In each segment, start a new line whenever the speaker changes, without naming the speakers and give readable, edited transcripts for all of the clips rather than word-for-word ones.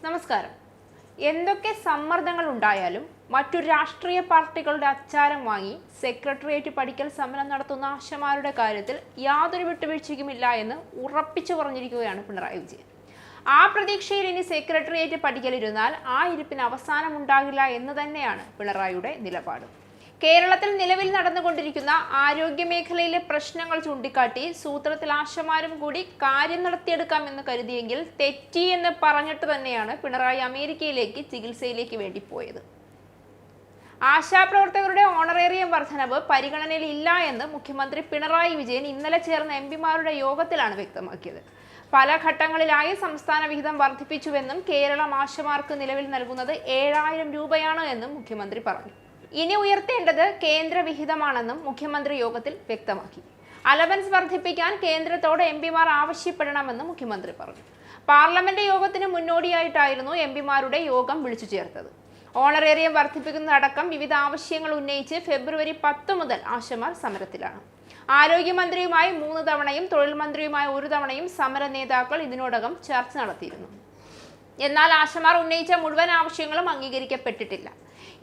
നമസ്കാരം. എന്തൊക്കെ സമ്മർദ്ദങ്ങൾ ഉണ്ടായാലും മറ്റു രാഷ്ട്രീയ പാർട്ടികളുടെ അച്ചാരം വാങ്ങി സെക്രട്ടേറിയറ്റ് പഠിക്കൽ സമരം നടത്തുന്ന ആശമാരുടെ കാര്യത്തിൽ യാതൊരു വിട്ടുവീഴ്ചയ്ക്കുമില്ല എന്ന് ഉറപ്പിച്ചു പറഞ്ഞിരിക്കുകയാണ് പിണറായി വിജയൻ. ആ പ്രതീക്ഷയിൽ ഇനി സെക്രട്ടേറിയറ്റ് പഠിക്കലിരുന്നാൽ ആ ഇരിപ്പിന് അവസാനമുണ്ടാകില്ല എന്ന് തന്നെയാണ് പിണറായിയുടെ നിലപാട്. കേരളത്തിൽ നിലവിൽ നടന്നുകൊണ്ടിരിക്കുന്ന ആരോഗ്യമേഖലയിലെ പ്രശ്നങ്ങൾ ചൂണ്ടിക്കാട്ടി സൂത്രത്തിൽ ആശമാരും കൂടി കാര്യം നടത്തിയെടുക്കാമെന്ന് കരുതിയെങ്കിൽ തെറ്റി എന്ന് പറഞ്ഞിട്ട് തന്നെയാണ് പിണറായി അമേരിക്കയിലേക്ക് ചികിത്സയിലേക്ക് വേണ്ടി പോയത്. ആശാപ്രവർത്തകരുടെ ഓണറേറിയം വർധനവ് പരിഗണനയിൽ ഇല്ല എന്ന് മുഖ്യമന്ത്രി പിണറായി വിജയൻ ഇന്നലെ ചേർന്ന എംപിമാരുടെ യോഗത്തിലാണ് വ്യക്തമാക്കിയത്. പല ഘട്ടങ്ങളിലായി സംസ്ഥാന വിഹിതം വർദ്ധിപ്പിച്ചുവെന്നും കേരളം ആശമാർക്ക് നിലവിൽ നൽകുന്നത് 7000 രൂപയാണ് എന്നും മുഖ്യമന്ത്രി പറഞ്ഞു. ഇനി ഉയർത്തേണ്ടത് കേന്ദ്ര വിഹിതമാണെന്നും മുഖ്യമന്ത്രി യോഗത്തിൽ വ്യക്തമാക്കി. അലവൻസ് വർദ്ധിപ്പിക്കാൻ കേന്ദ്രത്തോട് എംപിമാർ ആവശ്യപ്പെടണമെന്നും മുഖ്യമന്ത്രി പറഞ്ഞു. പാർലമെന്റ് യോഗത്തിന് മുന്നോടിയായിട്ടായിരുന്നു എംപിമാരുടെ യോഗം വിളിച്ചു ചേർത്തത്. ഓണറേറിയം വർദ്ധിപ്പിക്കുന്നതടക്കം വിവിധ ആവശ്യങ്ങൾ ഉന്നയിച്ച് ഫെബ്രുവരി 10 മുതൽ ആശമാർ സമരത്തിലാണ്. ആരോഗ്യമന്ത്രിയുമായി 3 തവണയും തൊഴിൽ മന്ത്രിയുമായി 1 തവണയും സമര നേതാക്കൾ ഇതിനോടകം ചർച്ച നടത്തിയിരുന്നു. എന്നാൽ ആശമാർ ഉന്നയിച്ച മുഴുവൻ ആവശ്യങ്ങളും അംഗീകരിക്കപ്പെട്ടിട്ടില്ല.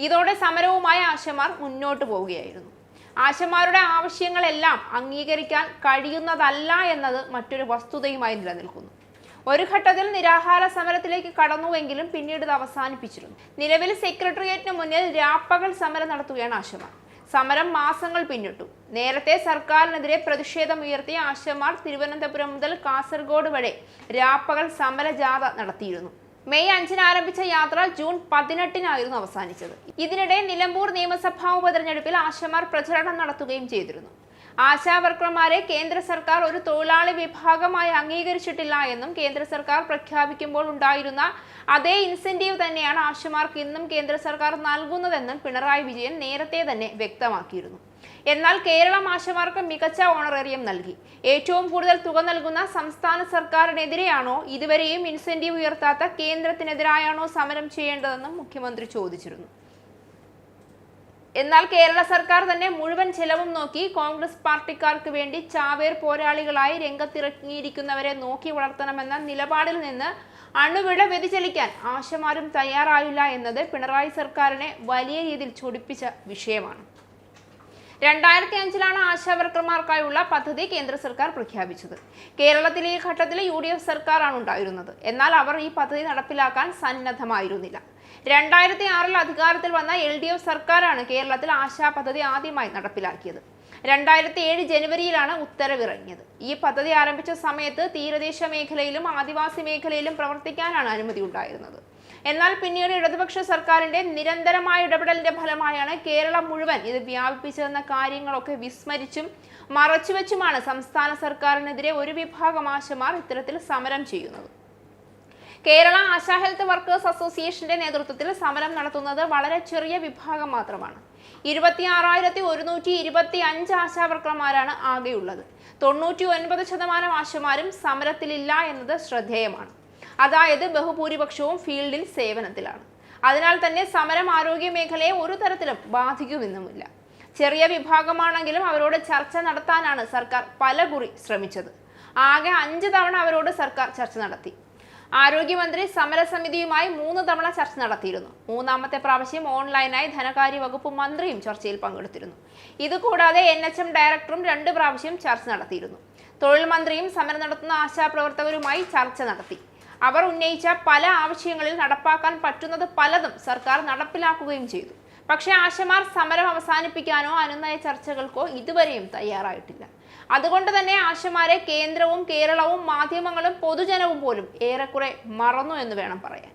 ഇതോടെ സമരവുമായി ആശമാർ മുന്നോട്ട് പോവുകയായിരുന്നു. ആശമാരുടെ ആവശ്യങ്ങളെല്ലാം അംഗീകരിക്കാൻ കഴിയുന്നതല്ല എന്നത് മറ്റൊരു വസ്തുതയുമായി നിലനിൽക്കുന്നു. ഒരു ഘട്ടത്തിൽ നിരാഹാര സമരത്തിലേക്ക് കടന്നുവെങ്കിലും പിന്നീട് ഇത് അവസാനിപ്പിച്ചിരുന്നു. നിലവിൽ സെക്രട്ടേറിയറ്റിന് മുന്നിൽ രാപ്പകൽ സമരം നടത്തുകയാണ് ആശമാർ. സമരം മാസങ്ങൾ പിന്നിട്ടു. നേരത്തെ സർക്കാരിനെതിരെ പ്രതിഷേധമുയർത്തിയ ആശമാർ തിരുവനന്തപുരം മുതൽ കാസർഗോഡ് വരെ രാപ്പകൽ സമരജാഥ നടത്തിയിരുന്നു. മെയ് 5-ന് ആരംഭിച്ച യാത്ര ജൂൺ 18-നായിരുന്നു അവസാനിച്ചത്. ഇതിനിടെ നിലമ്പൂർ നിയമസഭാ ഉപതെരഞ്ഞെടുപ്പിൽ ആശമാർ പ്രചരണം നടത്തുകയും ചെയ്തിരുന്നു. ആശാ വർക്കർമാരെ കേന്ദ്ര സർക്കാർ ഒരു തൊഴിലാളി വിഭാഗമായി അംഗീകരിച്ചിട്ടില്ല എന്നും കേന്ദ്ര സർക്കാർ പ്രഖ്യാപിക്കുമ്പോൾ ഉണ്ടായിരുന്ന അതേ ഇൻസെന്റീവ് തന്നെയാണ് ആശമാർക്ക് ഇന്നും കേന്ദ്ര സർക്കാർ നൽകുന്നതെന്നും പിണറായി വിജയൻ നേരത്തെ തന്നെ വ്യക്തമാക്കിയിരുന്നു. എന്നാൽ കേരളം ആശമാർക്ക് മികച്ച ഓണറേറിയം നൽകി. ഏറ്റവും കൂടുതൽ തുക നൽകുന്ന സംസ്ഥാന സർക്കാരിനെതിരെയാണോ ഇതുവരെയും ഇൻസെന്റീവ് ഉയർത്താത്ത കേന്ദ്രത്തിനെതിരായാണോ സമരം ചെയ്യേണ്ടതെന്നും മുഖ്യമന്ത്രി ചോദിച്ചിരുന്നു. എന്നാൽ കേരള സർക്കാർ തന്നെ മുഴുവൻ ചെലവും നോക്കി കോൺഗ്രസ് പാർട്ടിക്കാർക്ക് വേണ്ടി ചാവേർ പോരാളികളായി രംഗത്തിറങ്ങിയിരിക്കുന്നവരെ നോക്കി വളർത്തണമെന്ന നിലപാടിൽ നിന്ന് അണുവിട വ്യതിചലിക്കാൻ ആശമാരും തയ്യാറായില്ല എന്നത് പിണറായി സർക്കാരിനെ വലിയ രീതിയിൽ ചൊടിപ്പിച്ച വിഷയമാണ്. 2005-ലാണ് ആശാവർക്കർമാർക്കായുള്ള പദ്ധതി കേന്ദ്ര സർക്കാർ പ്രഖ്യാപിച്ചത്. കേരളത്തിൽ ഈ ഘട്ടത്തിൽ UDF സർക്കാരാണ് ഉണ്ടായിരുന്നത്. എന്നാൽ അവർ ഈ പദ്ധതി നടപ്പിലാക്കാൻ സന്നദ്ധമായിരുന്നില്ല. 2006-ൽ അധികാരത്തിൽ വന്ന LDF സർക്കാരാണ് കേരളത്തിൽ ആശാ പദ്ധതി ആദ്യമായി നടപ്പിലാക്കിയത്. 2007 ജനുവരിയിലാണ് ഉത്തരവിറങ്ങിയത്. ഈ പദ്ധതി ആരംഭിച്ച സമയത്ത് തീരദേശ മേഖലയിലും ആദിവാസി മേഖലയിലും പ്രവർത്തിക്കാനാണ് അനുമതി ഉണ്ടായിരുന്നത്. എന്നാൽ പിന്നീട് ഇടതുപക്ഷ സർക്കാരിന്റെ നിരന്തരമായ ഇടപെടലിന്റെ ഫലമായാണ് കേരളം മുഴുവൻ ഇത് വ്യാപിപ്പിച്ചതെന്ന കാര്യങ്ങളൊക്കെ വിസ്മരിച്ചും മറച്ചുവെച്ചുമാണ് സംസ്ഥാന സർക്കാരിനെതിരെ ഒരു വിഭാഗം ആശമാർ ഇത്തരത്തിൽ സമരം ചെയ്യുന്നത്. കേരള ആശാ ഹെൽത്ത് വർക്കേഴ്സ് അസോസിയേഷന്റെ നേതൃത്വത്തിൽ സമരം നടത്തുന്നത് വളരെ ചെറിയ വിഭാഗം മാത്രമാണ്. 26,125 ആശാവർക്കർമാരാണ് ആകെയുള്ളത്. 99% ആശമാരും സമരത്തിലില്ല എന്നത് ശ്രദ്ധേയമാണ്. അതായത് ബഹുഭൂരിപക്ഷവും ഫീൽഡിൽ സേവനത്തിലാണ്. അതിനാൽ തന്നെ സമരം ആരോഗ്യ മേഖലയെ ഒരു തരത്തിലും ബാധിക്കുമെന്നുമില്ല. ചെറിയ വിഭാഗമാണെങ്കിലും അവരോട് ചർച്ച നടത്താനാണ് സർക്കാർ പലകുറി ശ്രമിച്ചത്. ആകെ 5 തവണ അവരോട് സർക്കാർ ചർച്ച നടത്തി. ആരോഗ്യമന്ത്രി സമരസമിതിയുമായി 3 തവണ ചർച്ച നടത്തിയിരുന്നു. 3ാമത്തെ പ്രാവശ്യം ഓൺലൈനായി ധനകാര്യ വകുപ്പ് മന്ത്രിയും ചർച്ചയിൽ പങ്കെടുത്തിരുന്നു. ഇതുകൂടാതെ NHM ഡയറക്ടറും 2 പ്രാവശ്യം ചർച്ച നടത്തിയിരുന്നു. തൊഴിൽ മന്ത്രിയും സമരം നടത്തുന്ന ആശാപ്രവർത്തകരുമായി ചർച്ച നടത്തി. അവർ ഉന്നയിച്ച പല ആവശ്യങ്ങളിൽ നടപ്പാക്കാൻ പറ്റുന്നത് പലതും സർക്കാർ നടപ്പിലാക്കുകയും ചെയ്തു. പക്ഷേ ആശമാർ സമരം അവസാനിപ്പിക്കാനോ അനുനയ ചർച്ചകൾക്കോ ഇതുവരെയും തയ്യാറായിട്ടില്ല. അതുകൊണ്ട് തന്നെ ആശമാരെ കേന്ദ്രവും കേരളവും മാധ്യമങ്ങളും പൊതുജനവും പോലും ഏറെക്കുറെ മറന്നു എന്ന് വേണം പറയാൻ.